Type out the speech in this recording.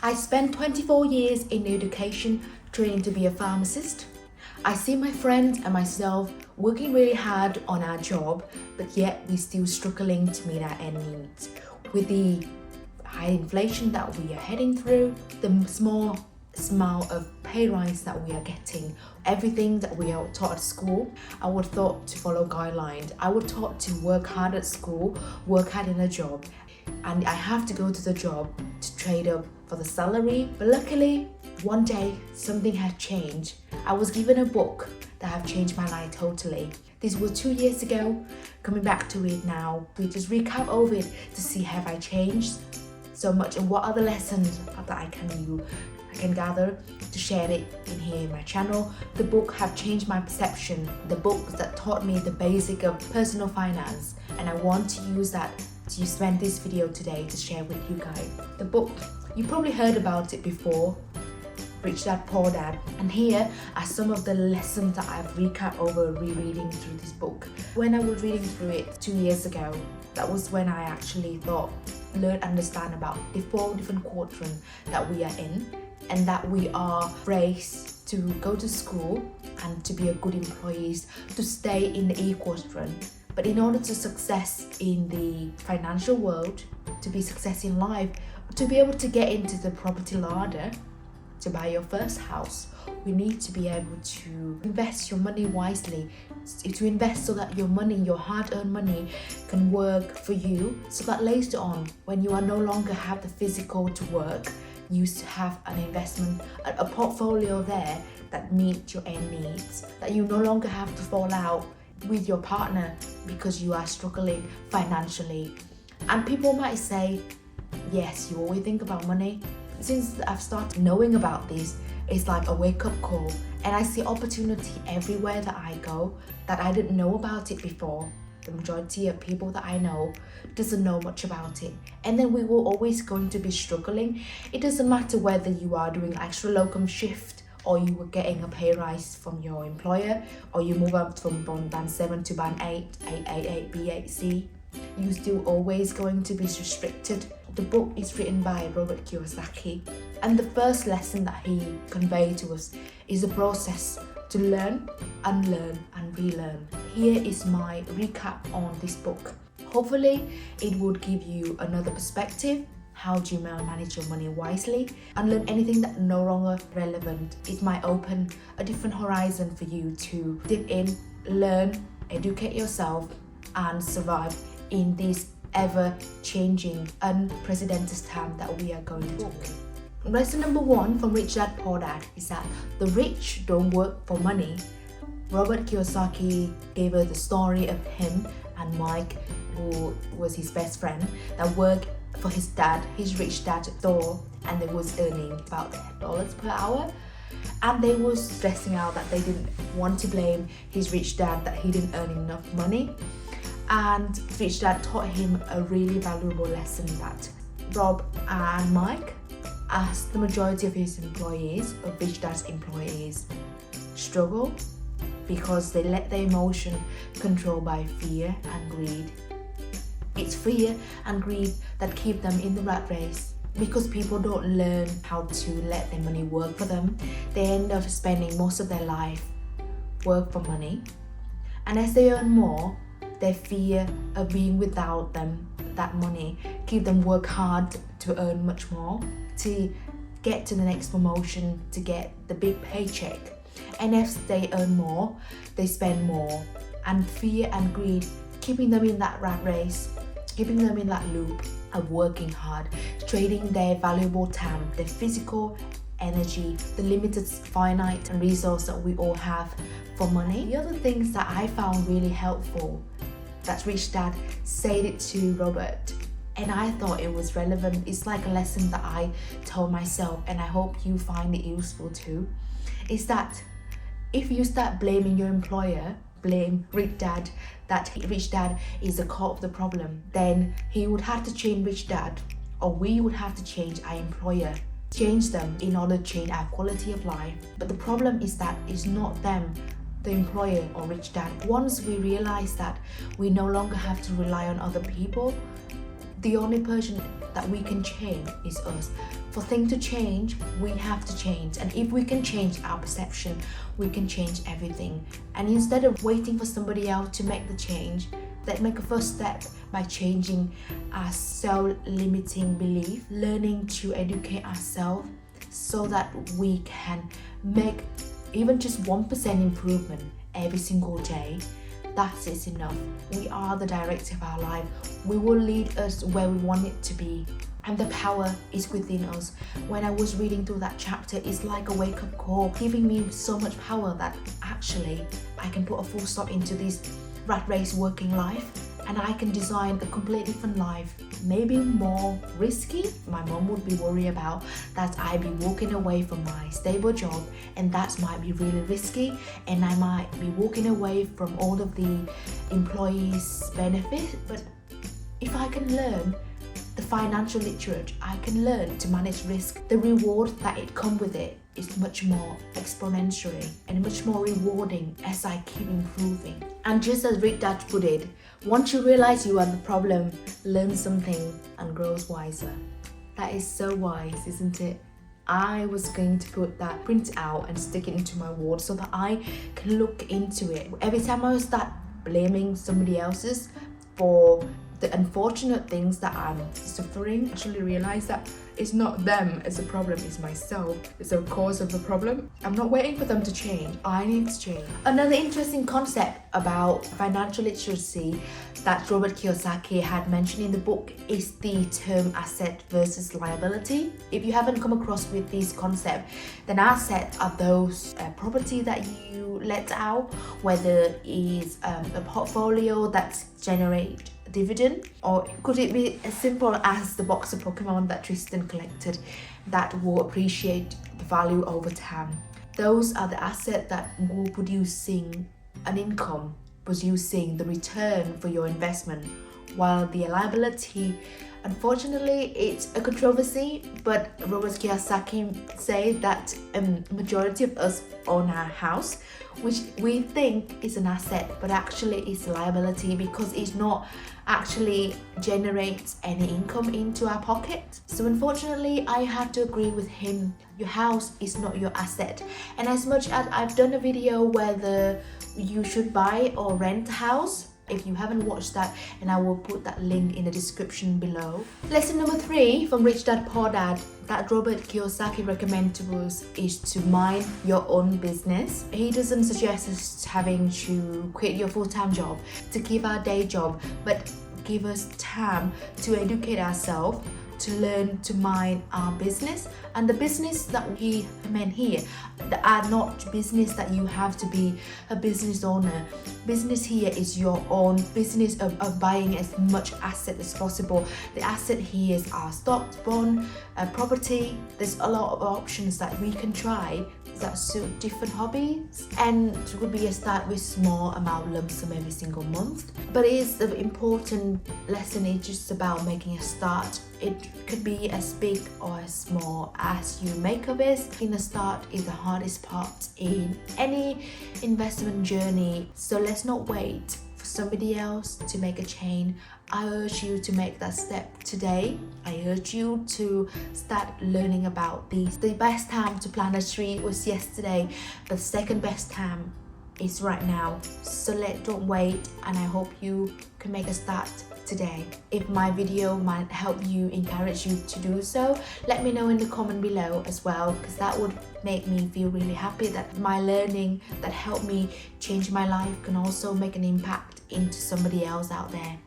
I spent 24 years in education training to be a pharmacist. I see my friends and myself working really hard on our job, but yet we're still struggling to meet our end needs. With the high inflation that we are heading through, the small amount of pay rise that we are getting, everything that we are taught at school, I would thought to follow guidelines. I would taught to work hard at school, work hard in a job, and I have to go to the job to trade up for the salary. But luckily, one day something had changed. I was given a book that have changed my life totally. This was 2 years ago. Coming back to it now, we just recap over it to see have I changed so much and what other lessons that I can gather to share it in here in my channel. The book have changed my perception. The book that taught me the basic of personal finance, and I want to use that to spend this video today to share with you guys. The book, you probably heard about it before, Rich Dad Poor Dad, and here are some of the lessons that I've recapped over rereading through this book. When I was reading through it 2 years ago, that was when I actually understand about the 4 different quadrants that we are in, and that we are raised to go to school and to be a good employees, to stay in the E quadrant. But in order to success in the financial world, to be success in life, to be able to get into the property ladder, to buy your first house, we need to be able to invest your money wisely, to invest so that your money, your hard-earned money, can work for you, so that later on, when you are no longer have the physical to work, you have an investment, a portfolio there that meets your end needs, that you no longer have to fall out with your partner because you are struggling financially. And people might say, yes, you always think about money. Since I've started knowing about this, it's like a wake-up call, and I see opportunity everywhere that I go that I didn't know about it before. The majority of people that I know doesn't know much about it, and then we will always going to be struggling. It doesn't matter whether you are doing extra locum shift, or you were getting a pay rise from your employer, or you move up from band 7 to band 8, 8, B, 8C. You're still always going to be restricted. The book is written by Robert Kiyosaki, and the first lesson that he conveyed to us is a process to learn, unlearn and relearn. Here is my recap on this book. Hopefully it would give you another perspective. How do you manage your money wisely? Unlearn anything that no longer relevant. It might open a different horizon for you to dip in, learn, educate yourself and survive in this ever-changing, unprecedented time that we are going through. Lesson number 1 from Rich Dad Poor Dad is that the rich don't work for money. Robert Kiyosaki gave us the story of him and Mike, who was his best friend, that worked for his dad, his rich dad's store, and they was earning about $10 per hour. And they was stressing out that they didn't want to blame his rich dad that he didn't earn enough money. And Rich Dad taught him a really valuable lesson that Rob and Mike, as the majority of his employees, of Rich Dad's employees, struggle because they let their emotion control by fear and greed. It's fear and greed that keep them in the rat race, because people don't learn how to let their money work for them. They end up spending most of their life work for money, and as they earn more, their fear of being without that money keep them work hard to earn much more, to get to the next promotion, to get the big paycheck. And as they earn more, they spend more, and fear and greed keeping them in that rat race, keeping them in that loop of working hard, trading their valuable time, their physical energy, the limited finite and resource that we all have for money. The other things that I found really helpful that Rich Dad said it to Robert, and I thought it was relevant. It's like a lesson that I told myself, and I hope you find it useful too, is that if you start blaming your employer, blame Rich Dad, that Rich Dad is the cause of the problem, then he would have to change Rich Dad, or we would have to change our employer, change them in order to change our quality of life. But the problem is that it's not them, the employer or Rich Dad. Once we realize that we no longer have to rely on other people, the only person that we can change is us. For things to change, we have to change. And if we can change our perception, we can change everything. And instead of waiting for somebody else to make the change, let's make a first step by changing our self-limiting belief, learning to educate ourselves so that we can make even just 1% improvement every single day. That is enough. We are the director of our life. We will lead us where we want it to be. And the power is within us. When I was reading through that chapter, it's like a wake-up call, giving me so much power that actually I can put a full stop into this rat race working life, and I can design a completely different life, maybe more risky. My mom would be worried about that I'd be walking away from my stable job, and that might be really risky, and I might be walking away from all of the employees' benefits. But if I can learn the financial literate, I can learn to manage risk. The reward that it comes with it is much more exponentially and much more rewarding as I keep improving. And just as Rick Dad put it, once you realize you are the problem, learn something and grows wiser. That is so wise, isn't it? I was going to put that print out and stick it into my ward so that I can look into it. Every time I start blaming somebody else's for the unfortunate things that I'm suffering, I actually realize that it's not them as a problem, it's myself. It's the cause of the problem. I'm not waiting for them to change. I need to change. Another interesting concept about financial literacy that Robert Kiyosaki had mentioned in the book is the term asset versus liability. If you haven't come across with this concept, then assets are those property that you let out, whether it's a portfolio that generates dividend, or could it be as simple as the box of Pokemon that Tristan collected that will appreciate the value over time. Those are the assets that will producing an income, producing the return for your investment, while the liability, unfortunately, it's a controversy, but Robert Kiyosaki say that majority of us own our house, which we think is an asset, but actually it's a liability because it's not actually generates any income into our pocket. So unfortunately, I have to agree with him. Your house is not your asset. And as much as I've done a video whether you should buy or rent a house, if you haven't watched that, and I will put that link in the description below. Lesson number 3 from Rich Dad Poor Dad that Robert Kiyosaki recommends to us is to mind your own business. He doesn't suggest us having to quit your full-time job to give our day job, but give us time to educate ourselves, to learn to mind our business. And the business that he meant here that are not business that you have to be a business owner. Business here is your own business of buying as much asset as possible. The asset here is our stocks, bond, property. There's a lot of options that we can try that suit different hobbies, and it would be a start with small amount lump sum every single month. But it is the important lesson. It's just about making a start. It could be as big or as small as you make of it. In the start is the hardest part in any investment journey. So let's not wait for somebody else to make a change. I urge you to make that step today. I urge you to start learning about these. The best time to plant a tree was yesterday, but the second best time is right now. So don't wait, and I hope you can make a start today. If my video might help you, encourage you to do so, let me know in the comment below as well, because that would make me feel really happy that my learning that helped me change my life can also make an impact into somebody else out there.